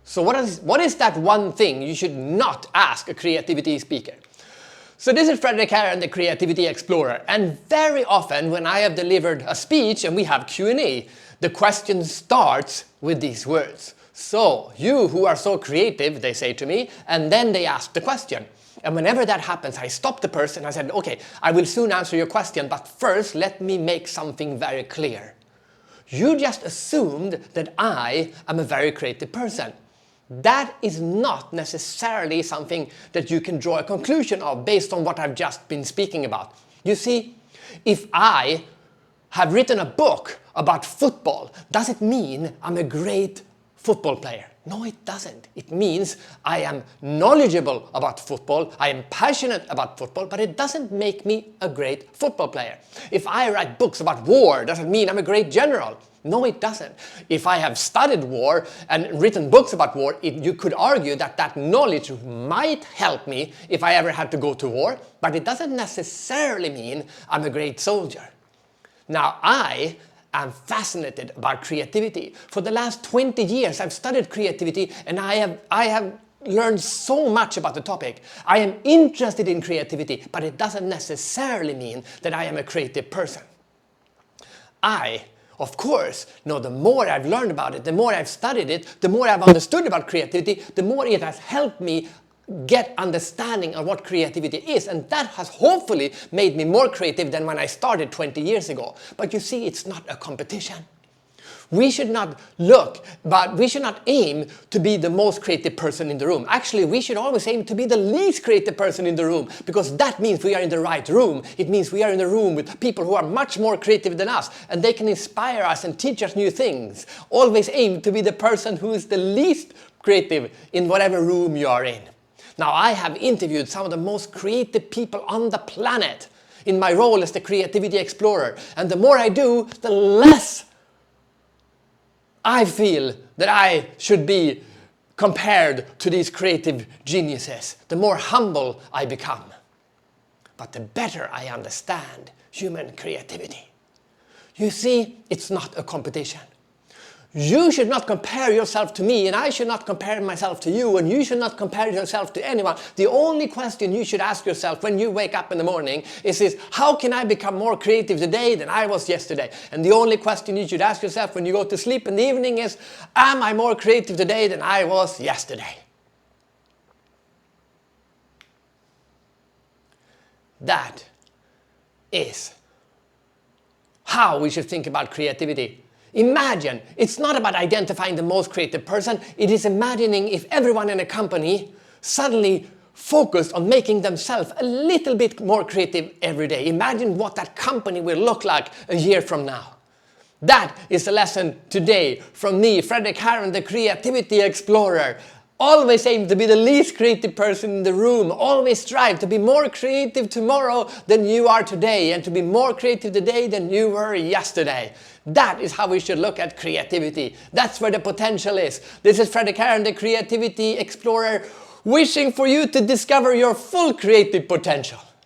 So what is that one thing you should not ask a creativity speaker? So this is Fredrik Herren, the Creativity Explorer, and very often when I have delivered a speech and we have Q&A, the question starts with these words. So, you who are so creative, they say to me, and then they ask the question. And whenever that happens, I stop the person. I said, okay, I will soon answer your question, but first let me make something very clear. You just assumed that I am a very creative person. That is not necessarily something that you can draw a conclusion of based on what I've just been speaking about. You see, if I have written a book about football, does it mean I'm a great football player? No, it doesn't. It means I am knowledgeable about football, I am passionate about football, but it doesn't make me a great football player. If I write books about war, does it mean I'm a great general? No, it doesn't. If I have studied war and written books about war, you could argue that that knowledge might help me if I ever had to go to war, but it doesn't necessarily mean I'm a great soldier. Now, I am fascinated about creativity. For the last 20 years, I've studied creativity and I have learned so much about the topic. I am interested in creativity, but it doesn't necessarily mean that I am a creative person. Of course, the more I've learned about it, the more I've studied it, the more I've understood about creativity, the more it has helped me get understanding of what creativity is, and that has hopefully made me more creative than when I started 20 years ago. But you see, it's not a competition. We should not aim to be the most creative person in the room. Actually, we should always aim to be the least creative person in the room, because that means we are in the right room. It means we are in a room with people who are much more creative than us, and they can inspire us and teach us new things. Always aim to be the person who is the least creative in whatever room you are in. Now, I have interviewed some of the most creative people on the planet in my role as the Creativity Explorer, and the more I do, the less I feel that I should be compared to these creative geniuses. The more humble I become. But the better I understand human creativity. You see, it's not a competition. You should not compare yourself to me, and I should not compare myself to you, and you should not compare yourself to anyone. The only question you should ask yourself when you wake up in the morning is this: how can I become more creative today than I was yesterday? And the only question you should ask yourself when you go to sleep in the evening is: am I more creative today than I was yesterday? That is how we should think about creativity. Imagine, it's not about identifying the most creative person, it is imagining if everyone in a company suddenly focused on making themselves a little bit more creative every day. Imagine what that company will look like a year from now. That is the lesson today from me, Fredrik Herren, the Creativity Explorer. Always aim to be the least creative person in the room. Always strive to be more creative tomorrow than you are today, and to be more creative today than you were yesterday. That is how we should look at creativity. That's where the potential is. This is Fredrik Herren, the Creativity Explorer, wishing for you to discover your full creative potential.